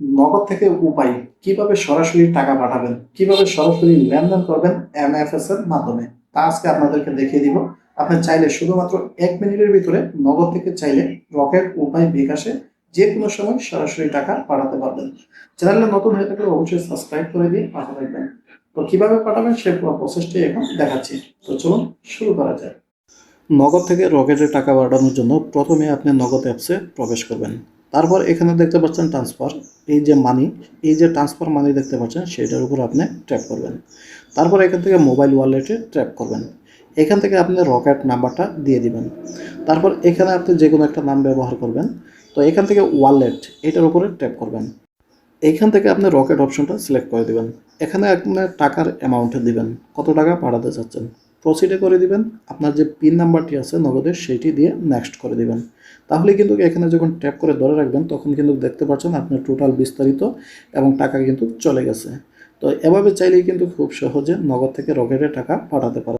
নগদ থেকে উপায় কিভাবে সরাসরি টাকা পাঠাবেন, কিভাবে সরাসরি লেনদেন করবেন এমএফএস এর মাধ্যমে, তা আজকে আপনাদেরকে দেখিয়ে দিব। আপনি চাইলে শুধুমাত্র 1 মিনিটের ভিতরে নগদ থেকে চাইলে রকেট উপায় বিকাশে যে কোনো সময় সরাসরি টাকা পাঠাতে পারবেন। চ্যানেলে নতুন হয়ে থাকলে অবশ্যই সাবস্ক্রাইব করে দিয়ে পাশে থাকবেন। তো কিভাবে পাঠাবেন সেই পুরো প্রসেসটি এখন দেখাচ্ছি। তো চলুন শুরু করা যায়। নগদ থেকে রকেটে টাকা পাঠানোর জন্য প্রথমে আপনি নগদ অ্যাপসে প্রবেশ করবেন। তারপর এখানে দেখতে পাচ্ছেন ট্রান্সফার, এই যে মানি, এই যে ট্রান্সফার মানি দেখতে পাচ্ছেন সেটার উপর আপনি ট্যাপ করবেন। তারপর এখান থেকে মোবাইল ওয়ালেটে ট্যাপ করবেন। এখান থেকে আপনি রকেট নাম্বারটা দিয়ে দিবেন। তারপর এখানে আপনি যে কোনো একটা নাম ব্যবহার করবেন। তো এখান থেকে ওয়ালেট এটার উপরে ট্যাপ করবেন। এইখান থেকে আপনি রকেট অপশনটা সিলেক্ট করে দিবেন। এখানে আপনার টাকার অ্যামাউন্টে দিবেন, কত টাকা পাঠাতে চাচ্ছেন। প্রসিডে করে দিবেন। আপনার যে পিন নাম্বারটি আছে নগদের সেইটি দিয়ে নেক্সট করে দিবেন। তাহলে কিন্তু এখানে যখন ট্যাপ করে ধরে রাখবেন তখন কিন্তু দেখতে পাচ্ছেন আপনার টোটাল বিস্তারিত এবং টাকা কিন্তু চলে গেছে। তো এভাবে চাইলেই কিন্তু খুব সহজে নগদ থেকে রকেটে টাকা পাঠাতে পারেন।